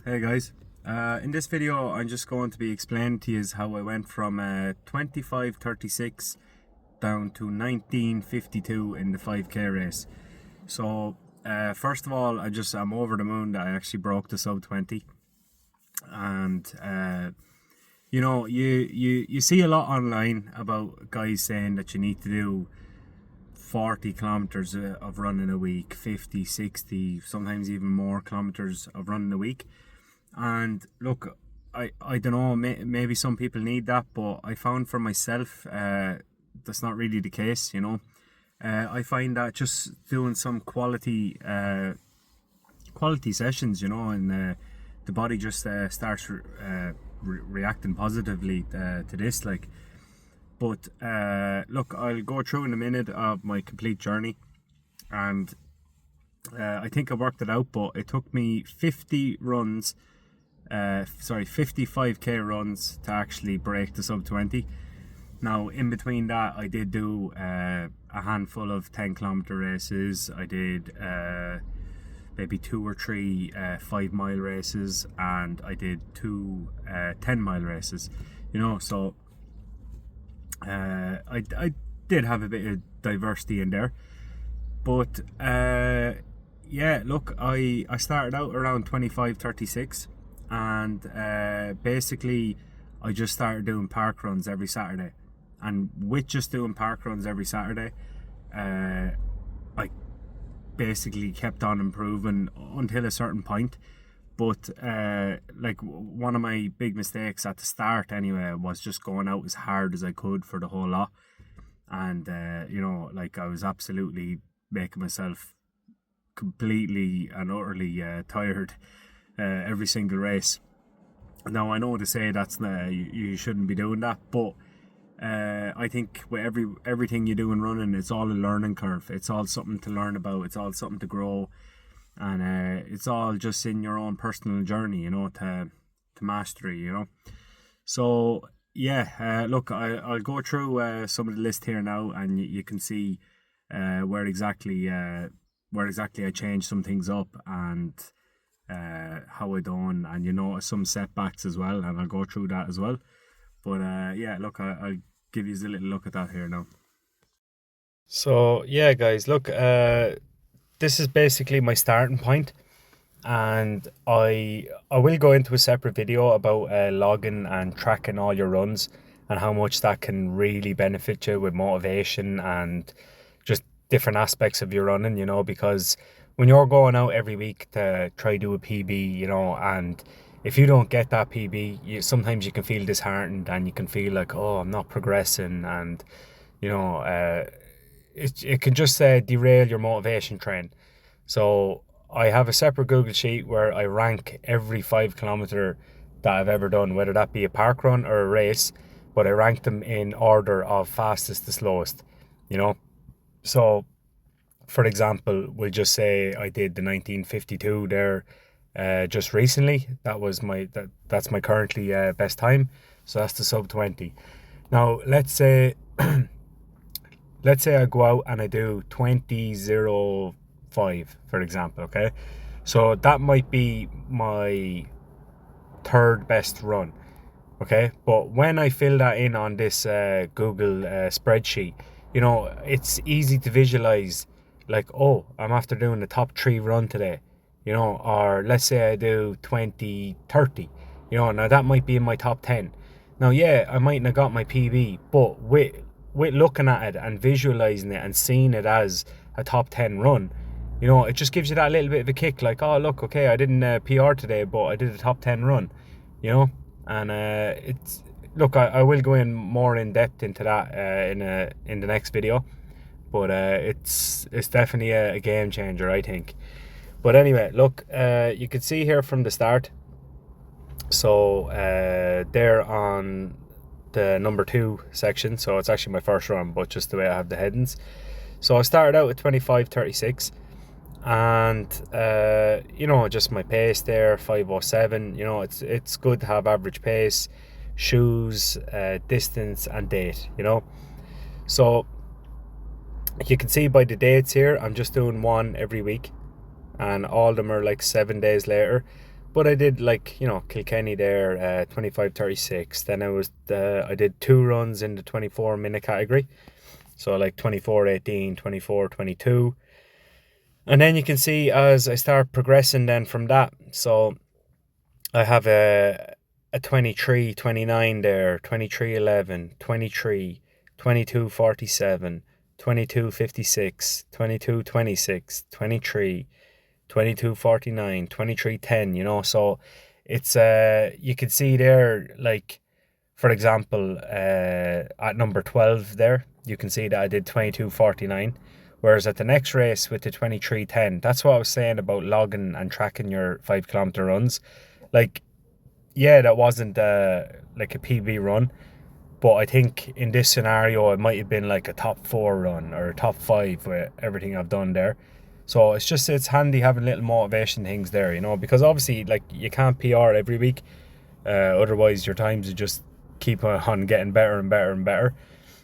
Hey guys, in this video I'm just going to be explaining to you how I went from 25:36 down to 19:52 in the 5k race. So first of all, I'm over the moon that I actually broke the sub 20. And you see a lot online about guys saying that you need to do 40 kilometers of running a week, 50, 60, sometimes even more kilometers of running a week. And look, I don't know, maybe some people need that, but I found for myself that's not really the case, I find that just doing some quality sessions, and the body just starts reacting positively to this. But look, I'll go through in a minute of my complete journey, and I think I worked it out, but it took me 55k runs to actually break the sub 20. Now, in between that, I did do a handful of 10 kilometer races. I did maybe 2 or 3 5 mile races, and I did 2 10 mile races. So I did have a bit of diversity in there. But yeah, look, I started out around 25:36, and basically I just started doing park runs every Saturday. And with just doing park runs every Saturday, I basically kept on improving until a certain point. But one of my big mistakes at the start anyway was just going out as hard as I could for the whole lot. And I was absolutely making myself completely and utterly tired every single race. Now, I know to say that's you shouldn't be doing that, but I think with everything you do in running, it's all a learning curve. It's all something to learn about. It's all something to grow, and it's all just in your own personal journey, to mastery. So yeah, look, I'll go through some of the list here now, and you can see where exactly I changed some things up, and how I done, and some setbacks as well, and I'll go through that as well. But yeah, look, I'll give you a little look at that here now. So yeah, guys, look, this is basically my starting point, and I will go into a separate video about logging and tracking all your runs and how much that can really benefit you with motivation and just different aspects of your running, because when you're going out every week to try do a PB, and if you don't get that PB, sometimes you can feel disheartened, and you can feel like, oh, I'm not progressing, and it can just derail your motivation train. So I have a separate Google sheet where I rank every 5 kilometer that I've ever done, whether that be a park run or a race, but I rank them in order of fastest to slowest, So, for example, we'll just say I did the 19:52 there just recently. That's my currently best time. So that's the sub 20. Now, let's say I go out and I do 20:05, for example, okay? So that might be my third best run, okay? But when I fill that in on this Google spreadsheet, it's easy to visualize, like, oh, I'm after doing the top 3 run today, or let's say I do 20:30, now that might be in my top 10. Now, yeah, I mightn't have got my PB, but with looking at it and visualizing it and seeing it as a top 10 run, it just gives you that little bit of a kick, like, oh, look, okay, I didn't PR today, but I did a top 10 run, and it's, look, I will go in more in depth into that in the next video, but it's definitely a game changer, I think. But anyway, look, you can see here from the start, so there on the number 2 section, so it's actually my first run, but just the way I have the headings. So I started out at 25:36, and just my pace there, 5:07. It's good to have average pace, shoes, distance, and date. So you can see by the dates here, I'm just doing one every week, and all of them are like 7 days later. But I did, like, Kilkenny there, 25:36. Then I did 2 runs in the 24-minute category. So like 24:18, 24:22. And then you can see as I start progressing then from that. So I have a 23:29 there, 23:11, 23, 22:47, 22:56, 22:26, 23, 22:49, 23:10, so it's you can see there, like, for example, at number 12 there, you can see that I did 22:49, whereas at the next race with the 23:10, that's what I was saying about logging and tracking your 5 kilometer runs. Like, yeah, that wasn't like a PB run, but I think in this scenario it might have been like a top 4 run or a top 5 with everything I've done there. So it's handy having little motivation things there, because obviously, like, you can't PR every week, otherwise your times would just keep on getting better and better and better.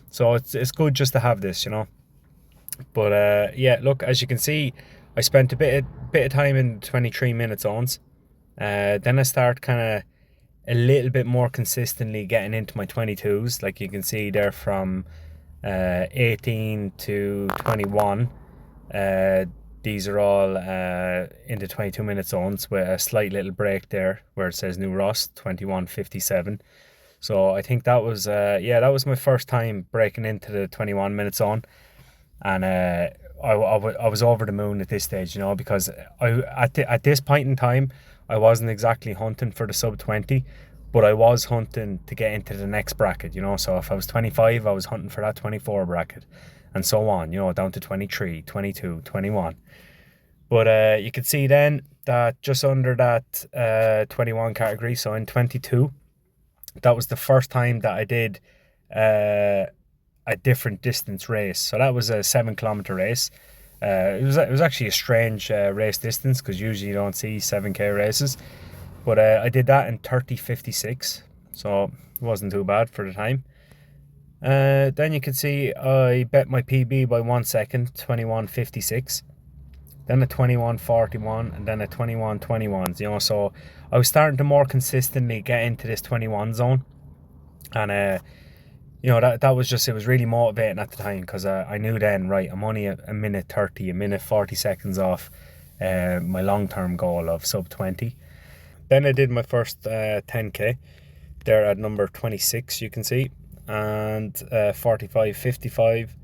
So it's good just to have this, But yeah, look, as you can see, I spent a bit of time in 23-minute zones. Then I start kind of a little bit more consistently getting into my 22s, like you can see there from 18 to 21. These are all in the 22-minute zones with a slight little break there where it says New Ross 21:57. So I think that was that was my first time breaking into the 21-minute zone, and I was over the moon at this stage, because at this point in time I wasn't exactly hunting for the sub 20, but I was hunting to get into the next bracket, so if I was 25, I was hunting for that 24 bracket, and so on, down to 23, 22, 21. But you can see then that just under that 21 category, so in 22, that was the first time that I did a different distance race. So that was a 7-kilometer race. It was actually a strange race distance, because usually you don't see 7K races. But I did that in 30:56, so it wasn't too bad for the time. Then you can see I bet my PB by 1 second, 21:56. Then a 21:41, and then a 21:21. So I was starting to more consistently get into this 21 zone, and that was just, it was really motivating at the time, because I knew then, right, I'm only a minute 30, a minute 40 seconds off my long-term goal of sub 20. Then I did my first 10K there at number 26, you can see, and 45:55.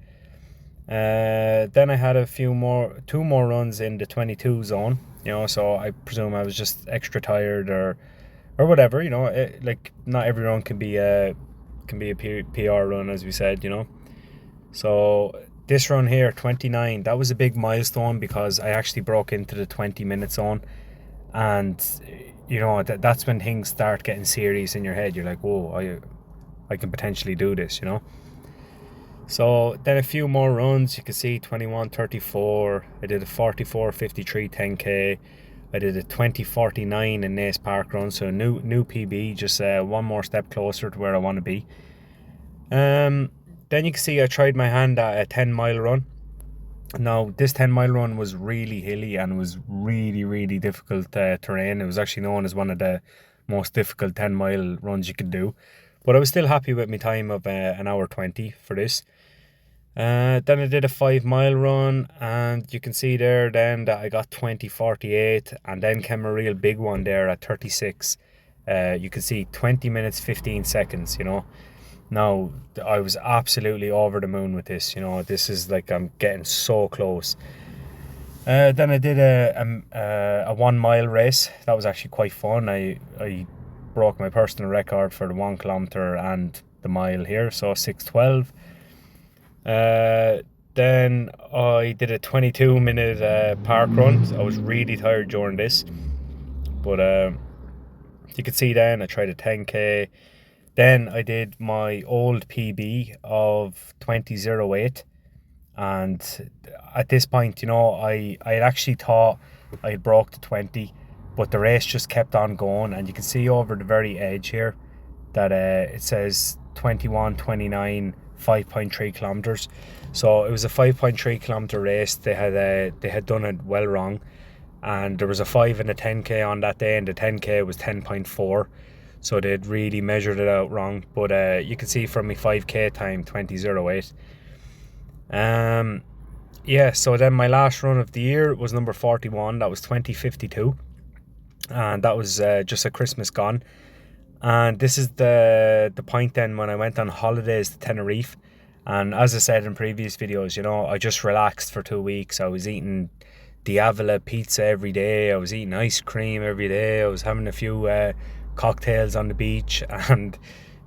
Then I had 2 more runs in the 22 zone, so I presume I was just extra tired or whatever, like, not every run can be a PR run, as we said, So this run here, 29, that was a big milestone, because I actually broke into the 20-minute zone, and that's when things start getting serious in your head. You're like, whoa, I can potentially do this, So then a few more runs, you can see 21:34. I did a 44:53 10K. I did a 20:49 in Naas Park run, so new PB, just one more step closer to where I want to be. Then you can see I tried my hand at a 10-mile run. Now, this 10-mile run was really hilly and was really, really difficult terrain. It was actually known as one of the most difficult 10-mile runs you could do. But I was still happy with my time of an hour 20 for this. Then I did a 5-mile run, and you can see there then that I got 20:48, and then came a real big one there at 36. You can see 20 minutes 15 seconds. Now, I was absolutely over the moon with this. This is like, I'm getting so close. Then I did a 1-mile race. That was actually quite fun. I broke my personal record for the 1 kilometer and the mile here, so 6:12. Then I did a 22-minute park run. So I was really tired during this, but you can see then I tried a 10K. Then I did my old PB of 20:08, and at this point, I had actually thought I had broke the 20, but the race just kept on going, and you can see over the very edge here that it says 21:29, 5.3 kilometers. So it was a 5.3 kilometer race. They had done it well wrong. and there was a 5 and a 10k on that day, and the 10k was 10.4, so they'd really measured it out wrong. But you can see from my 5k time, 20.08. Yeah, so then my last run of the year was number 41. That was 20.52, and that was just a Christmas gone. And this is the point then when I went on holidays to Tenerife. And as I said in previous videos, you know, I just relaxed for 2 weeks. I was eating Diavola pizza every day. I was eating ice cream every day. I was having a few cocktails on the beach. And,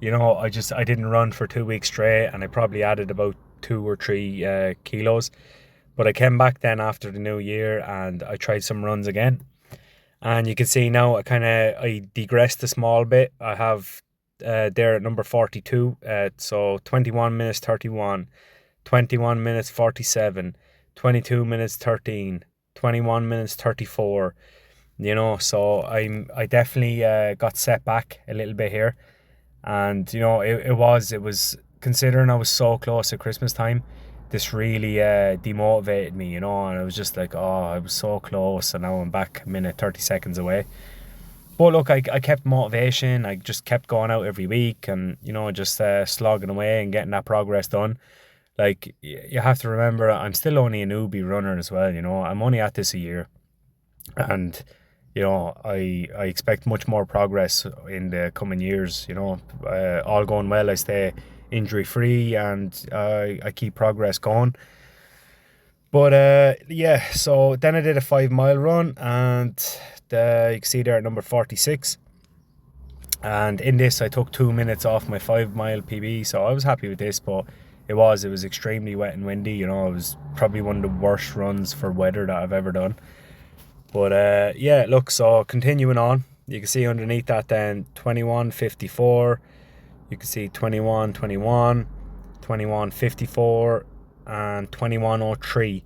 you know, I didn't run for 2 weeks straight. And I probably added about 2 or 3 kilos. But I came back then after the new year and I tried some runs again. And you can see now I digressed a small bit. I have there at number 42. So 21 minutes 31, 21 minutes 47, 22 minutes 13, 21 minutes 34. You know, so I definitely got set back a little bit here. And, you know, it was considering I was so close at Christmas time, this really demotivated me, you know, and I was just like, oh, I was so close and now I'm back a minute 30 seconds away. But look, I kept motivation. I just kept going out every week and, you know, just slogging away and getting that progress done. Like, you have to remember, I'm still only a newbie runner as well, you know. I'm only at this a year. And, you know, I expect much more progress in the coming years, you know. All going well, I stay injury free and I keep progress going. But yeah, so then I did a 5 mile run, and you can see there at number 46. And in this I took 2 minutes off my 5 mile PB, so I was happy with this. But it was extremely wet and windy, you know. It was probably one of the worst runs for weather that I've ever done. But yeah, look, so continuing on, you can see underneath that then 21.54. You can see 21.21, 21.54, and 21.03.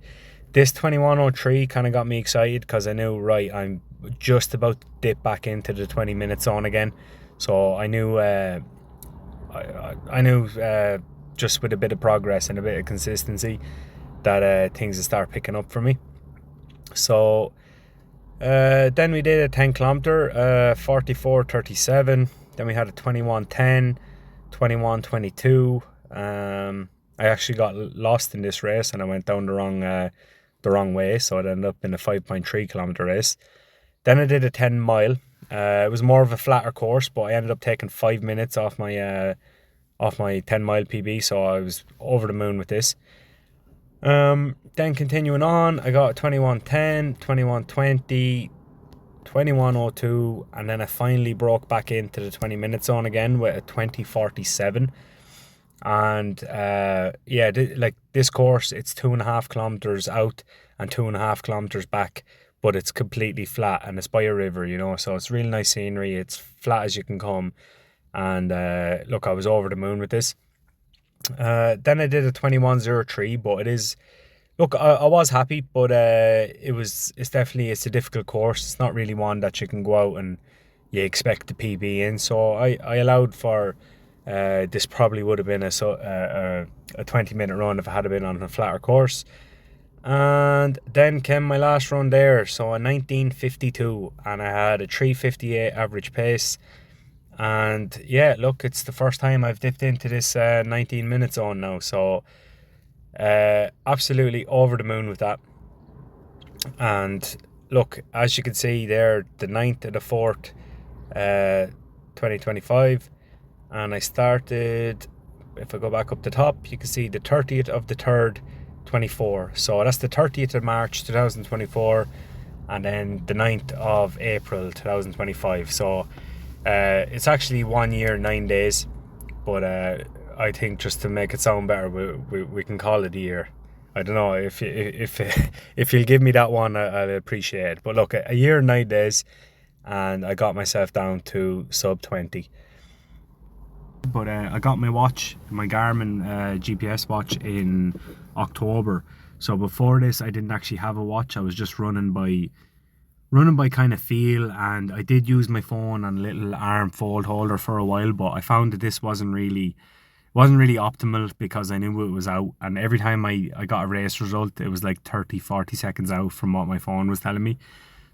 This 21.03 kind of got me excited because I knew, right, I'm just about to dip back into the 20 minute zone again. So I knew, I knew just with a bit of progress and a bit of consistency that things would start picking up for me. So then we did a 10 kilometer, 44.37. Then we had a 21.10. 21.22. I actually got lost in this race and I went down the wrong way, so it ended up in a 5.3 kilometer race. Then I did a 10 mile. It was more of a flatter course, but I ended up taking 5 minutes off my 10 mile PB, so I was over the moon with this. Then continuing on, I got 21.10, 21.20, 21.02, and then I finally broke back into the 20 minute zone again with a 20.47. And yeah, like this course, it's 2.5 kilometers out and 2.5 kilometers back, but it's completely flat and it's by a river, you know, so it's really nice scenery. It's flat as you can come. And look, I was over the moon with this. Then I did a 21.03, but it is, look, I was happy, but it's a difficult course. It's not really one that you can go out and you expect the PB in. So I allowed for this probably would have been a 20-minute run if it had been on a flatter course. And then came my last run there, so a 19.52, and I had a 3.58 average pace. And yeah, look, it's the first time I've dipped into this 19-minute zone now, so absolutely over the moon with that. And look, as you can see there, the 9th of the 4th 2025, and I started, if I go back up the top, you can see the 30th of the 3rd 24, so that's the 30th of March 2024, and then the 9th of April 2025. So it's actually 1 year 9 days, but I think just to make it sound better, we can call it a year. I don't know if you'll give me that one, I'll appreciate it. But look, a year 9 days, and I got myself down to sub 20. But I got my watch, my Garmin GPS watch, in October. So before this, I didn't actually have a watch. I was just running by kind of feel, and I did use my phone on a little arm fold holder for a while, but I found that this wasn't really optimal because I knew it was out, and every time I got a race result, it was like 30-40 seconds out from what my phone was telling me.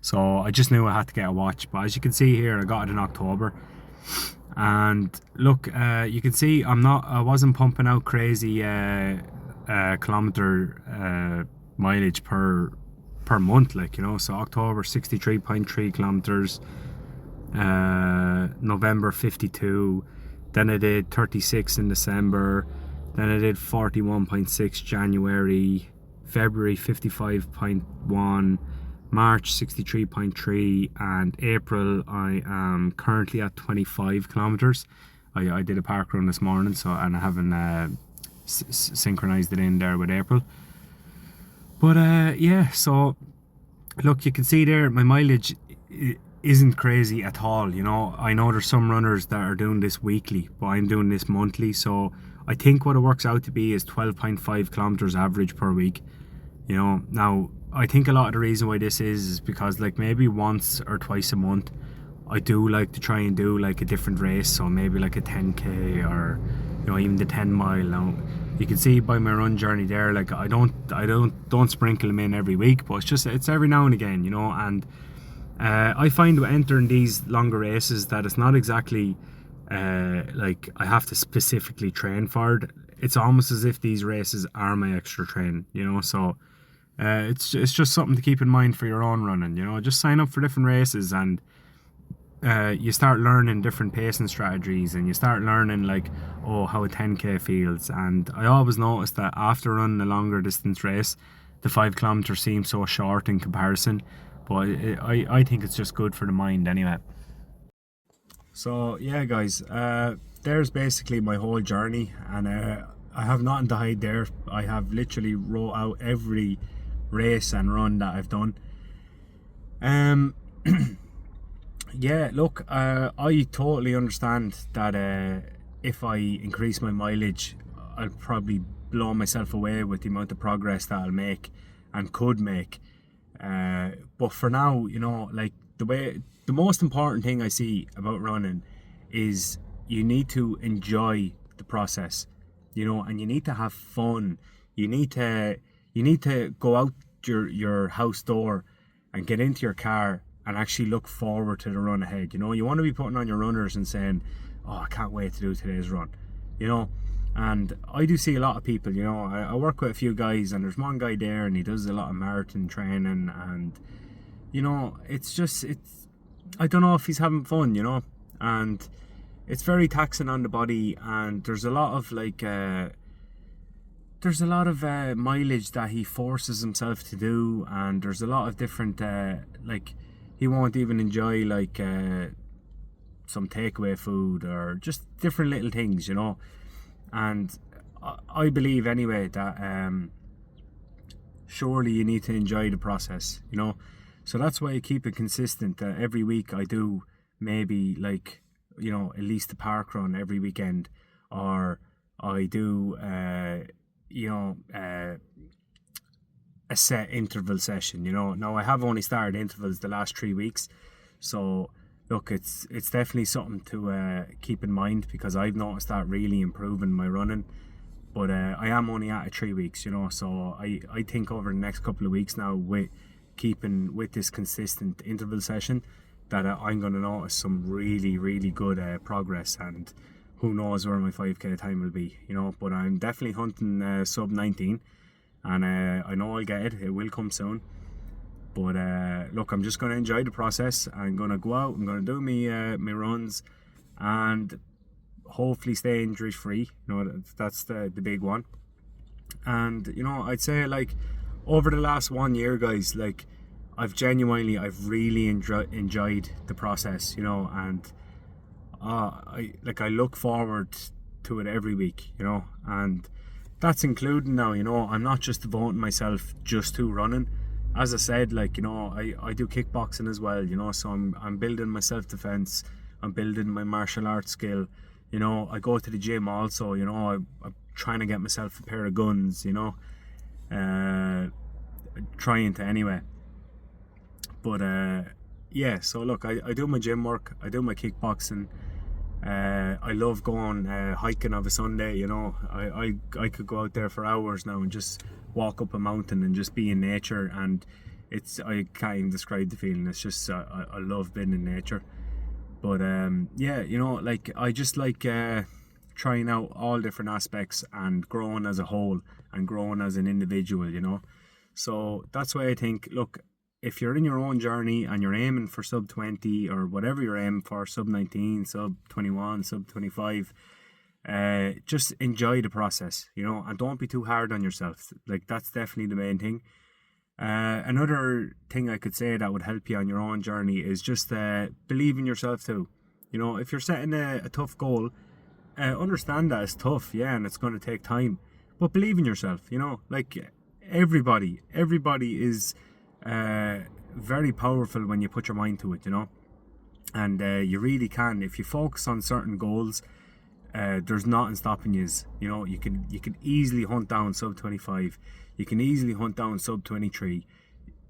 So I just knew I had to get a watch. But as you can see here, I got it in October. And look, you can see I wasn't pumping out crazy kilometer mileage per month, like, you know. So October 63.3 kilometers, November 52, then I did 36 in December, then I did 41.6 January, February 55.1, March 63.3, and April I am currently at 25 kilometers. I did a park run this morning, so, and I haven't synchronized it in there with April. But yeah, so look, you can see there my mileage isn't crazy at all, you know. I know there's some runners that are doing this weekly, but I'm doing this monthly, so I think what it works out to be is 12.5 kilometers average per week, you know. Now I think a lot of the reason why this is because, like, maybe once or twice a month I do like to try and do like a different race, so maybe like a 10k or, you know, even the 10 mile. Now you can see by my run journey there, like I don't sprinkle them in every week, but it's every now and again, you know. And I find with entering these longer races that it's not exactly like I have to specifically train for it. It's almost as if these races are my extra train, you know. So it's just something to keep in mind for your own running, you know. Just sign up for different races, and you start learning different pacing strategies, and you start learning, like, oh, how a 10k feels. And I always notice that after running a longer distance race, the 5 kilometers seems so short in comparison, but I think it's just good for the mind anyway. So yeah, guys, there's basically my whole journey, and I have nothing to hide there. I have literally wrote out every race and run that I've done. Yeah, look, I totally understand that if I increase my mileage, I'll probably blow myself away with the amount of progress that I'll make and could make. But for now, you know, like, the most important thing I see about running is you need to enjoy the process, you know, and you need to have fun. You need to go out your house door and get into your car and actually look forward to the run ahead. You know, you want to be putting on your runners and saying, oh, I can't wait to do today's run, you know. And I do see a lot of people, you know, I work with a few guys, and there's one guy there and he does a lot of marathon training, and, you know, it's I don't know if he's having fun, you know. And it's very taxing on the body, and there's a lot of mileage that he forces himself to do, and there's a lot of different like, he won't even enjoy like some takeaway food or just different little things, you know. And I believe anyway that surely you need to enjoy the process, you know. So that's why I keep it consistent. Every week I do maybe, like, you know, at least a park run every weekend, or I do you know, a set interval session, you know. Now I have only started intervals the last 3 weeks, so look, it's definitely something to keep in mind, because I've noticed that really improving my running. But I am only at it 3 weeks, you know. So I think over the next couple of weeks now, with keeping with this consistent interval session, that I'm going to notice some really good progress, and who knows where my 5k time will be, you know. But I'm definitely hunting sub 19, and I know I'll get it will come soon. But look, I'm just going to enjoy the process. I'm going to go out, I'm going to do my runs, and hopefully stay injury free, you know. That's the big one. And, you know, I'd say, like, over the last 1 year, guys, like, I've really enjoyed the process, you know. And I look forward to it every week, you know. And that's including now, you know, I'm not just devoting myself just to running. As I said, like, you know, I do kickboxing as well, you know. So I'm building my self-defense, I'm building my martial arts skill, you know. I go to the gym also, you know. I'm trying to get myself a pair of guns, you know, trying to anyway. But yeah, so look, I do my gym work, I do my kickboxing. I love going hiking of a Sunday, you know. I could go out there for hours now and just walk up a mountain and just be in nature, and I can't even describe the feeling. It's just I love being in nature. But yeah, you know, like I just like trying out all different aspects and growing as a whole and growing as an individual, you know. So that's why I think, look, if you're in your own journey and you're aiming for sub 20 or whatever you're aiming for, sub 19, sub 21, sub 25, just enjoy the process, you know, and don't be too hard on yourself. Like, that's definitely the main thing. Another thing I could say that would help you on your own journey is just believe in yourself too. You know, if you're setting a tough goal, understand that it's tough, yeah, and it's going to take time, but believe in yourself, you know. Like, everybody is very powerful when you put your mind to it, you know. And you really can, if you focus on certain goals, there's nothing stopping you. You know, you can easily hunt down sub 25, you can easily hunt down sub 23,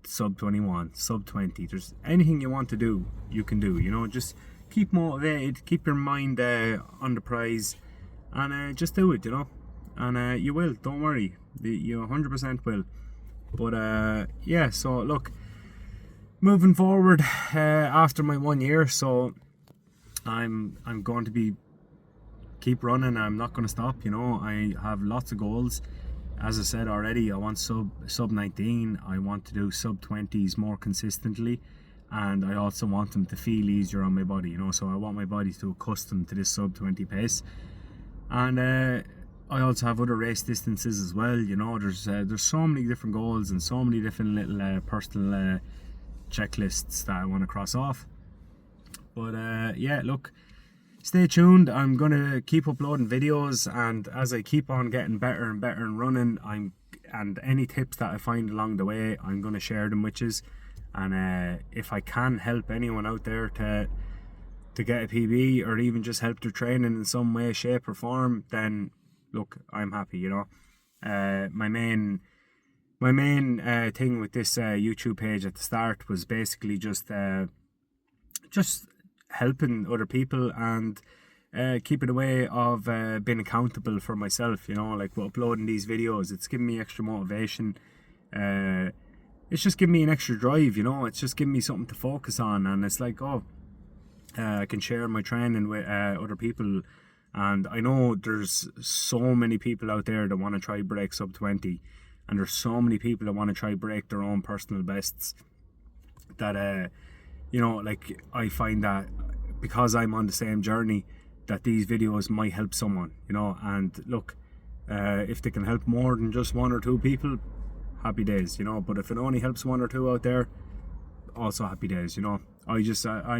sub 21, sub 20. There's anything you want to do, you can do, you know. Just keep motivated, keep your mind on the prize, and just do it, you know. And you will, don't worry, you 100% will. But yeah, so look, moving forward, after my 1 year, so I'm going to be keep running. I'm not going to stop, you know. I have lots of goals. As I said already, I want sub 19. I want to do sub 20s more consistently, and I also want them to feel easier on my body, you know. So I want my body to accustom to this sub 20 pace. And I also have other race distances as well, you know. There's so many different goals and so many different little personal checklists that I want to cross off. But yeah, look, stay tuned. I'm gonna keep uploading videos, and as I keep on getting better and better and running, and any tips that I find along the way, I'm gonna share them with you. And if I can help anyone out there to get a PB, or even just help their training in some way, shape or form, then look, I'm happy, you know. My main thing with this YouTube page at the start was basically just helping other people, and keeping away of being accountable for myself, you know. Like, with uploading these videos, it's giving me extra motivation. It's just giving me an extra drive, you know. It's just giving me something to focus on, and it's like, oh, I can share my training with other people. And I know there's so many people out there that want to try break sub 20, and there's so many people that want to try break their own personal bests, that you know, like, I find that because I'm on the same journey, that these videos might help someone, you know. And look, if they can help more than just one or two people, happy days, you know. But if it only helps one or two out there, also happy days, you know. I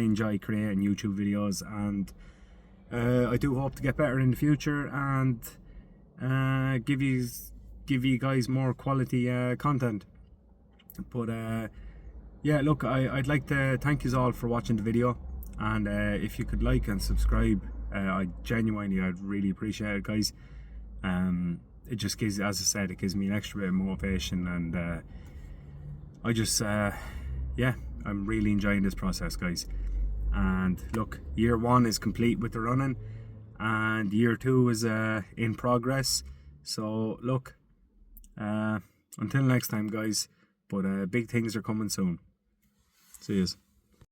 enjoy creating YouTube videos, and I do hope to get better in the future, and give you guys more quality content. But yeah, look, I'd like to thank you all for watching the video, and if you could like and subscribe, I'd really appreciate it, guys. It just gives, as I said, it gives me an extra bit of motivation, and I just yeah, I'm really enjoying this process, guys. And look, year 1 is complete with the running, and year 2 is in progress. So look, until next time, guys, but big things are coming soon. See yous.